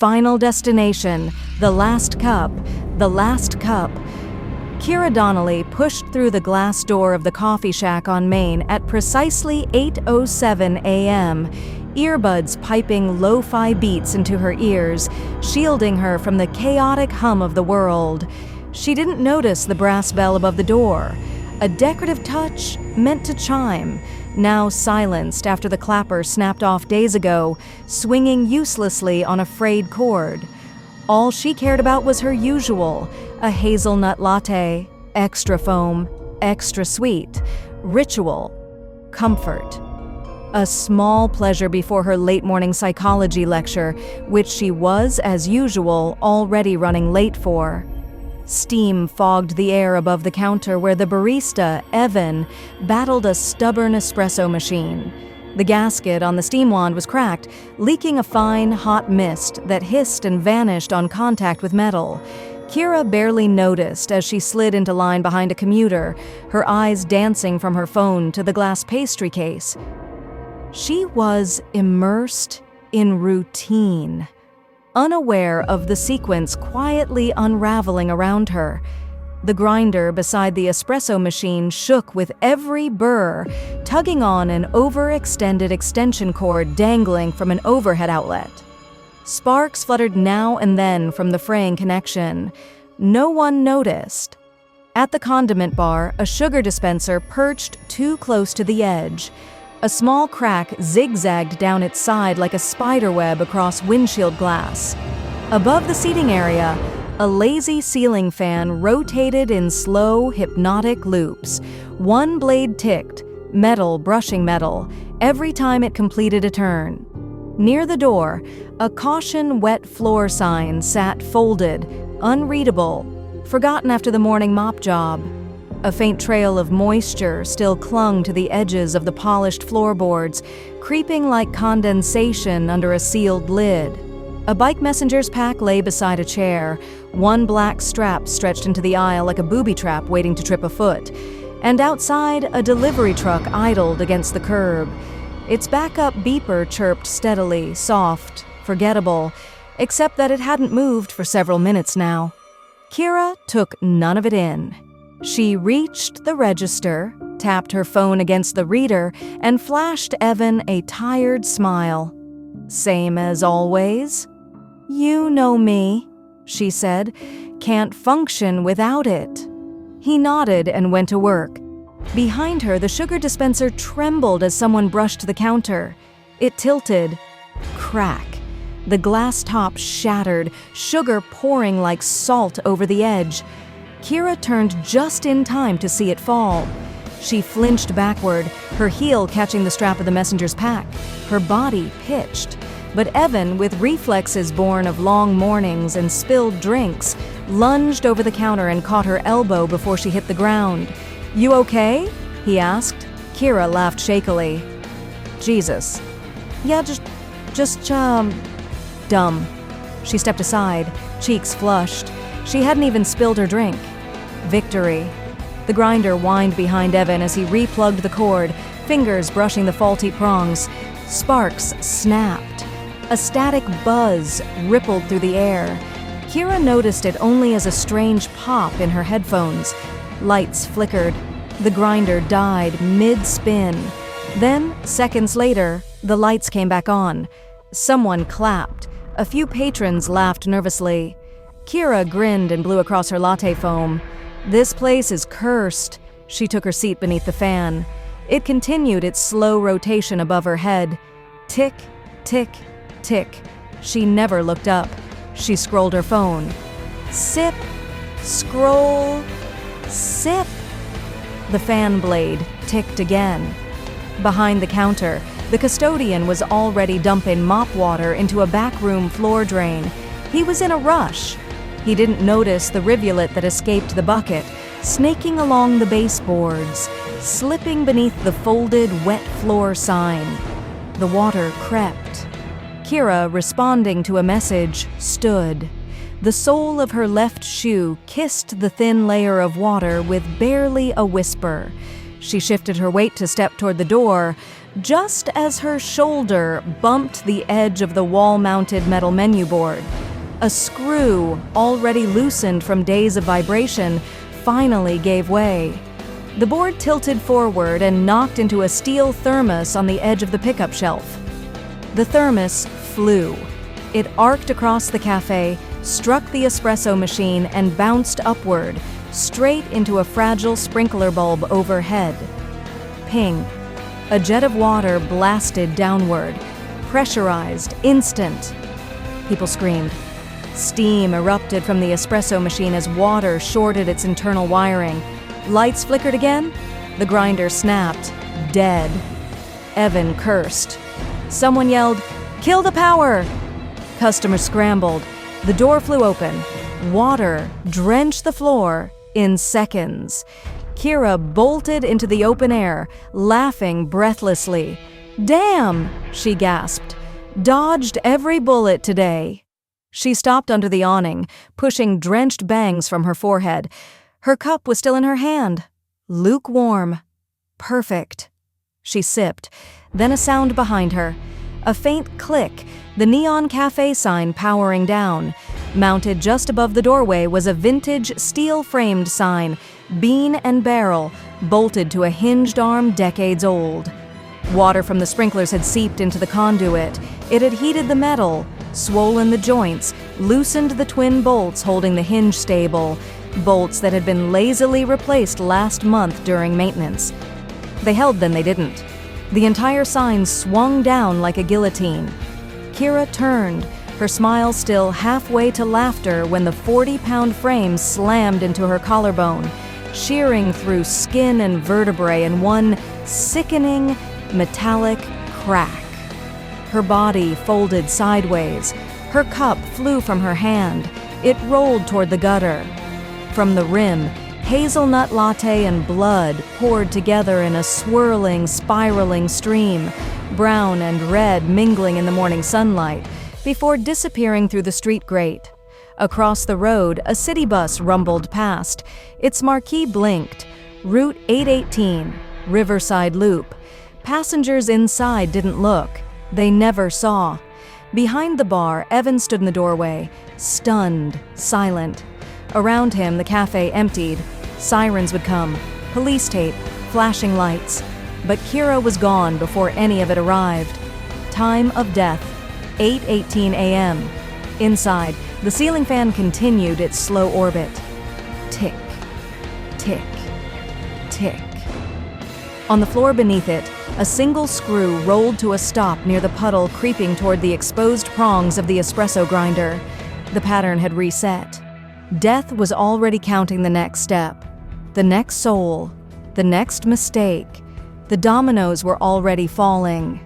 final destination, the last cup, the last cup. Kira Donnelly pushed through the glass door of the coffee shack on Main at precisely 8:07 a.m., earbuds piping lo-fi beats into her ears, shielding her from the chaotic hum of the world. She didn't notice the brass bell above the door, a decorative touch meant to chime, now silenced after the clapper snapped off days ago, swinging uselessly on a frayed cord. All she cared about was her usual, a hazelnut latte, extra foam, extra sweet, ritual, comfort. A small pleasure before her late-morning psychology lecture, which she was, as usual, already running late for. Steam fogged the air above the counter where the barista, Evan, battled a stubborn espresso machine. The gasket on the steam wand was cracked, leaking a fine, hot mist that hissed and vanished on contact with metal. Kira barely noticed as she slid into line behind a commuter, her eyes dancing from her phone to the glass pastry case. She was immersed in routine, unaware of the sequence quietly unraveling around her. The grinder beside the espresso machine shook with every burr, tugging on an overextended extension cord dangling from an overhead outlet. Sparks fluttered now and then from the fraying connection. No one noticed. At the condiment bar, a sugar dispenser perched too close to the edge. A small crack zigzagged down its side like a spiderweb across windshield glass. Above the seating area, a lazy ceiling fan rotated in slow, hypnotic loops. One blade ticked, metal brushing metal, every time it completed a turn. Near the door, a caution wet floor sign sat folded, unreadable, forgotten after the morning mop job. A faint trail of moisture still clung to the edges of the polished floorboards, creeping like condensation under a sealed lid. A bike messenger's pack lay beside a chair, one black strap stretched into the aisle like a booby trap waiting to trip a foot. And outside, a delivery truck idled against the curb. Its backup beeper chirped steadily, soft, forgettable, except that it hadn't moved for several minutes now. Kira took none of it in. She reached the register, tapped her phone against the reader, and flashed Evan a tired smile. "Same as always?" "You know me," she said. "Can't function without it." He nodded and went to work. Behind her, the sugar dispenser trembled as someone brushed the counter. It tilted. Crack. The glass top shattered, sugar pouring like salt over the edge. Kira turned just in time to see it fall. She flinched backward, her heel catching the strap of the messenger's pack. Her body pitched. But Evan, with reflexes born of long mornings and spilled drinks, lunged over the counter and caught her elbow before she hit the ground. "You okay?" he asked. Kira laughed shakily. "Jesus. Yeah, just dumb." She stepped aside, cheeks flushed. She hadn't even spilled her drink. Victory. The grinder whined behind Evan as he replugged the cord, fingers brushing the faulty prongs. Sparks snapped. A static buzz rippled through the air. Kira noticed it only as a strange pop in her headphones. Lights flickered. The grinder died mid-spin. Then, seconds later, the lights came back on. Someone clapped. A few patrons laughed nervously. Kira grinned and blew across her latte foam. "This place is cursed." She took her seat beneath the fan. It continued its slow rotation above her head. Tick, tick, tick. She never looked up. She scrolled her phone. Sip, scroll, sip. The fan blade ticked again. Behind the counter, the custodian was already dumping mop water into a backroom floor drain. He was in a rush. He didn't notice the rivulet that escaped the bucket, snaking along the baseboards, slipping beneath the folded, wet floor sign. The water crept. Kira, responding to a message, stood. The sole of her left shoe kissed the thin layer of water with barely a whisper. She shifted her weight to step toward the door, just as her shoulder bumped the edge of the wall-mounted metal menu board. A screw, already loosened from days of vibration, finally gave way. The board tilted forward and knocked into a steel thermos on the edge of the pickup shelf. The thermos flew. It arced across the cafe, struck the espresso machine, and bounced upward, straight into a fragile sprinkler bulb overhead. Ping. A jet of water blasted downward. Pressurized, instant. People screamed. Steam erupted from the espresso machine as water shorted its internal wiring. Lights flickered again. The grinder snapped. Dead. Evan cursed. Someone yelled, "Kill the power!" Customers scrambled. The door flew open. Water drenched the floor in seconds. Kira bolted into the open air, laughing breathlessly. "Damn!" she gasped. "Dodged every bullet today." She stopped under the awning, pushing drenched bangs from her forehead. Her cup was still in her hand. Lukewarm. Perfect. She sipped. Then a sound behind her. A faint click, the neon cafe sign powering down. Mounted just above the doorway was a vintage steel-framed sign, Bean and Barrel, bolted to a hinged arm decades old. Water from the sprinklers had seeped into the conduit. It had heated the metal, swollen the joints, loosened the twin bolts holding the hinge stable, bolts that had been lazily replaced last month during maintenance. They held, then they didn't. The entire sign swung down like a guillotine. Kira turned, her smile still halfway to laughter when the 40-pound frame slammed into her collarbone, shearing through skin and vertebrae in one sickening, metallic crack. Her body folded sideways. Her cup flew from her hand. It rolled toward the gutter. From the rim, hazelnut latte and blood poured together in a swirling, spiraling stream, brown and red mingling in the morning sunlight, before disappearing through the street grate. Across the road, a city bus rumbled past. Its marquee blinked. Route 818, Riverside Loop. Passengers inside didn't look. They never saw. Behind the bar, Evan stood in the doorway, stunned, silent. Around him, the cafe emptied. Sirens would come, police tape, flashing lights. But Kira was gone before any of it arrived. Time of death, 8:18 a.m. Inside, the ceiling fan continued its slow orbit. Tick, tick, tick. On the floor beneath it, a single screw rolled to a stop near the puddle creeping toward the exposed prongs of the espresso grinder. The pattern had reset. Death was already counting the next step, the next soul, the next mistake. The dominoes were already falling.